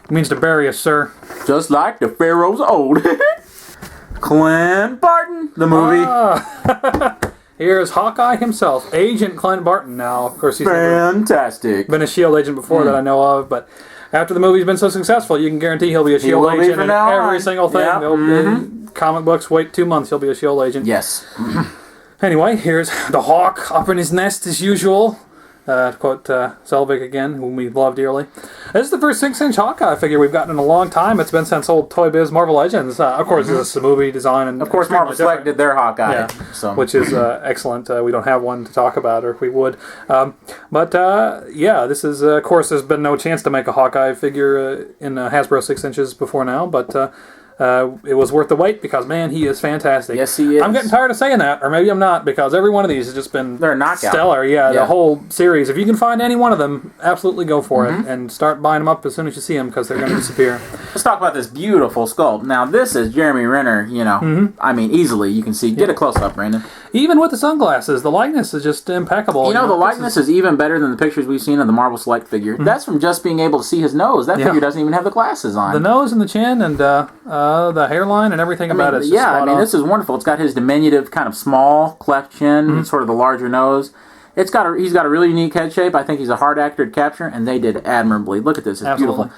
means to bury us, sir. Just like the Pharaoh's old. Clint Barton, the movie. Here's Hawkeye himself, Agent Clint Barton. Now, of course, he's fantastic. Been a S.H.I.E.L.D. agent before that I know of, but after the movie's been so successful, you can guarantee he'll be a S.H.I.E.L.D. agent in every single thing. Yep. Comic books, wait 2 months, he'll be a S.H.I.E.L.D. agent. Yes. Anyway, here's the Hawk up in his nest as usual. To quote Selvig again, whom we love dearly. This is the first 6-inch Hawkeye figure we've gotten in a long time. It's been since old Toy Biz Marvel Legends. Of course, this is a movie design. And of course, Marvel selected their Hawkeye. Yeah, which is excellent. We don't have one to talk about, or if we would. This is, of course, there's been no chance to make a Hawkeye figure in Hasbro 6 inches before now, but... it was worth the wait because, man, he is fantastic. Yes, he is. I'm getting tired of saying that, or maybe I'm not, because every one of these has just been stellar. Yeah, the whole series. If you can find any one of them, absolutely go for it and start buying them up as soon as you see them because they're going to disappear. Let's talk about this beautiful sculpt. Now, this is Jeremy Renner, I mean, easily you can see. Get a close-up, Brandon. Even with the sunglasses, the likeness is just impeccable. The likeness is even better than the pictures we've seen of the Marvel Select figure. That's from just being able to see his nose. That figure doesn't even have the glasses on. The nose and the chin and the hairline and everything about it. This is wonderful. It's got his diminutive, kind of small cleft chin, sort of the larger nose. He's got a really unique head shape. I think he's a hard actor to capture, and they did admirably. Look at this; it's beautiful.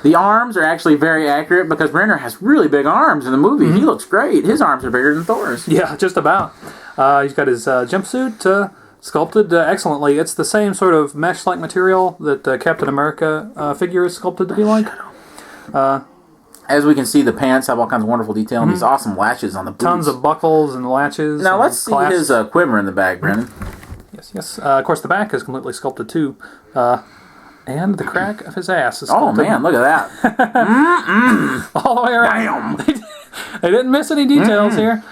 The arms are actually very accurate because Renner has really big arms in the movie. He looks great. His arms are bigger than Thor's. Yeah, just about. He's got his jumpsuit sculpted excellently. It's the same sort of mesh-like material that Captain America figure is sculpted to be like. As we can see, the pants have all kinds of wonderful detail and these awesome latches on the boots. Tons of buckles and latches. Now let's see his quiver in the back, Brennan. Yes. Of course, the back is completely sculpted too. And the crack of his ass is sculpted. Oh, man, look at that. All the way around. Damn. They didn't miss any details here.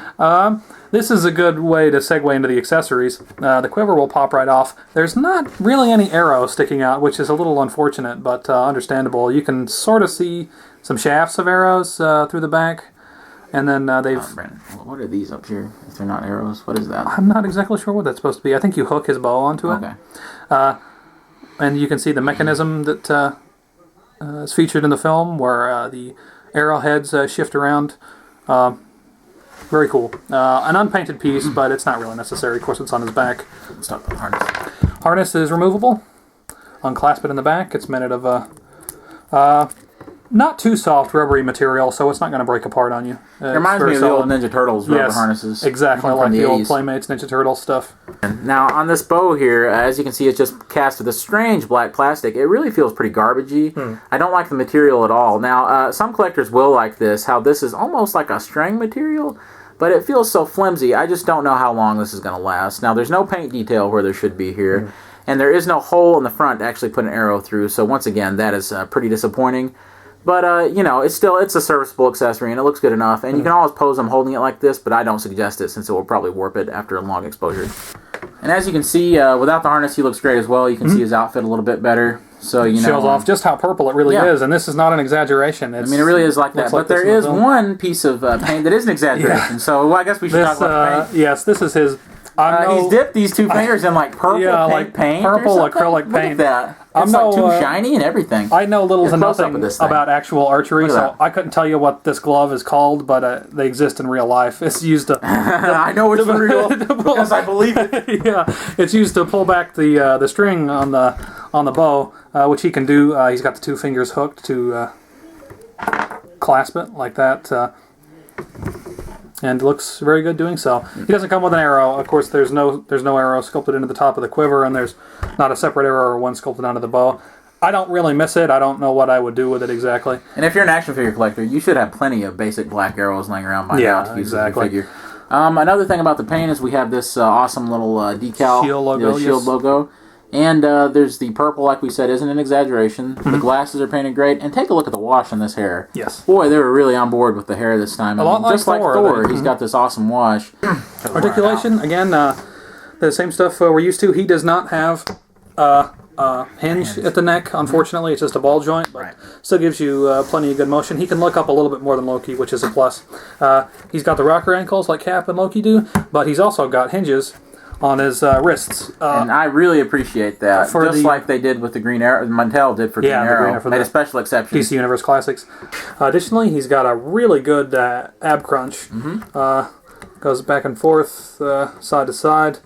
This is a good way to segue into the accessories. The quiver will pop right off. There's not really any arrow sticking out, which is a little unfortunate, but understandable. You can sort of see some shafts of arrows through the back. And then they've... Brandon, what are these up here? If they're not arrows, what is that? I'm not exactly sure what that's supposed to be. I think you hook his bow onto it. Okay. And you can see the mechanism that is featured in the film, where the arrowheads shift around. Very cool. An unpainted piece, but it's not really necessary. Of course, it's on his back. Let's talk about the harness. Harness is removable. Unclasp it in the back. It's made of not too soft rubbery material, so it's not going to break apart on you. It reminds me of the old Ninja Turtles rubber harnesses. Exactly, like the old Playmates Ninja Turtle stuff. Now, on this bow here, as you can see, it's just cast with a strange black plastic. It really feels pretty garbagey. I don't like the material at all. Now, some collectors will like this, how this is almost like a string material, but it feels so flimsy. I just don't know how long this is going to last. Now, there's no paint detail where there should be here, and there is no hole in the front to actually put an arrow through, so once again, that is pretty disappointing. But, it's a serviceable accessory, and it looks good enough. And you can always pose them holding it like this, but I don't suggest it since it will probably warp it after a long exposure. And as you can see, without the harness, he looks great as well. You can see his outfit a little bit better. So, shows off just how purple it really is, and this is not an exaggeration. It really is like that. But there is one piece of paint that is an exaggeration. So, I guess we should talk about the paint. Yes, this is his... he's dipped these two fingers in like purple paint. Purple acrylic paint. Look at that. It's like too shiny and everything. I know little to nothing about actual archery, so I couldn't tell you what this glove is called, but they exist in real life. It's used to... I know it's real because I believe it. Yeah, it's used to pull back the string on the bow, which he can do. He's got the two fingers hooked to clasp it like that. And looks very good doing so. He doesn't come with an arrow. Of course, there's no arrow sculpted into the top of the quiver, and there's not a separate arrow or one sculpted onto the bow. I don't really miss it. I don't know what I would do with it exactly. And if you're an action figure collector, you should have plenty of basic black arrows laying around by now to use with your figure. Another thing about the paint is we have this awesome little decal. Shield logo. Shield logo. And there's the purple, like we said, isn't an exaggeration. The glasses are painted great. And take a look at the wash on this hair. Yes. Boy, they were really on board with the hair this time. Just like Thor, he's got this awesome wash. Articulation, again, the same stuff we're used to. He does not have hinge at the neck, unfortunately. It's just a ball joint, but still gives you plenty of good motion. He can look up a little bit more than Loki, which is a plus. He's got the rocker ankles like Cap and Loki do, but he's also got hinges on his wrists. And I really appreciate that. Just like they did with the Green Arrow, Mattel did for Green Arrow. Made a special exception. DC Universe Classics. Additionally, he's got a really good ab crunch. Goes back and forth, side to side.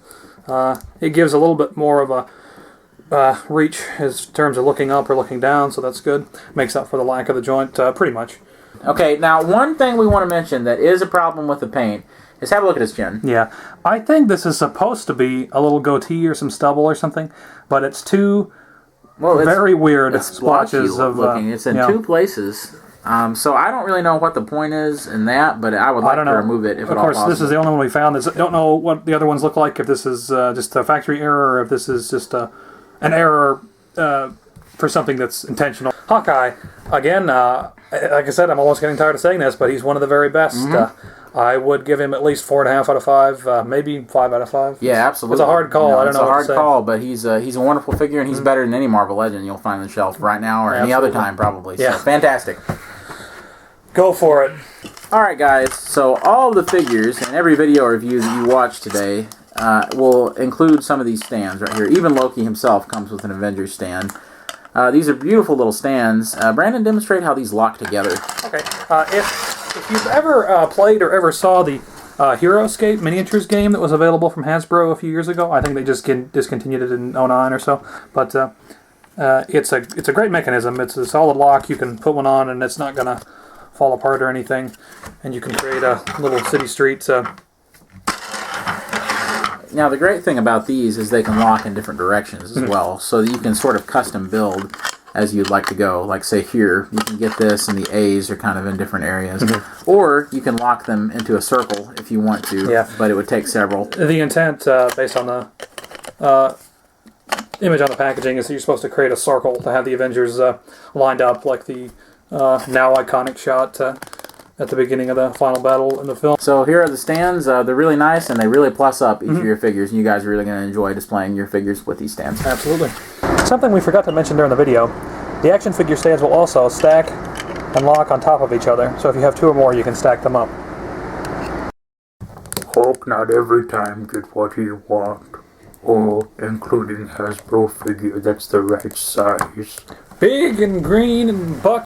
It gives a little bit more of a reach in terms of looking up or looking down, so that's good. Makes up for the lack of the joint, pretty much. Okay, now one thing we want to mention that is a problem with the paint is have a look at his chin. Yeah, I think this is supposed to be a little goatee or some stubble or something, but it's two very weird splotches of looking. It's in two places. So I don't really know what the point is in that, but I would like to remove it if at all possible. Of course, this is the only one we found. I don't know what the other ones look like, if this is just a factory error or if this is just an error for something that's intentional. Hawkeye, again, like I said, I'm almost getting tired of saying this, but he's one of the very best. I would give him at least 4.5 out of 5, maybe 5 out of 5. Yeah, absolutely. It's a hard call. I don't know what to say. It's a hard call, but he's a wonderful figure, and he's better than any Marvel Legend you'll find on the shelf right now or any other time, probably. Yeah. So, fantastic. Go for it. All right, guys. So all the figures and every video review that you watch today will include some of these stands right here. Even Loki himself comes with an Avengers stand. These are beautiful little stands. Brandon, demonstrate how these lock together. Okay. If you've ever played or ever saw the HeroScape miniatures game that was available from Hasbro a few years ago, I think they just discontinued it in 09 or so. But it's a great mechanism. It's a solid lock. You can put one on and it's not going to fall apart or anything. And you can create a little city street. Now, the great thing about these is they can lock in different directions as well, so that you can sort of custom build as you'd like to go. Like, say here, you can get this, and the A's are kind of in different areas. Or you can lock them into a circle if you want to, but it would take several. The intent, based on the image on the packaging, is that you're supposed to create a circle to have the Avengers lined up, like the now iconic shot at the beginning of the final battle in the film. So here are the stands. They're really nice, and they really plus up each of your figures, and you guys are really going to enjoy displaying your figures with these stands. Absolutely. Something we forgot to mention during the video, the action figure stands will also stack and lock on top of each other, so if you have two or more, you can stack them up. Hope not every time get what you want, or including Hasbro figure that's the right size. Big and green and buck.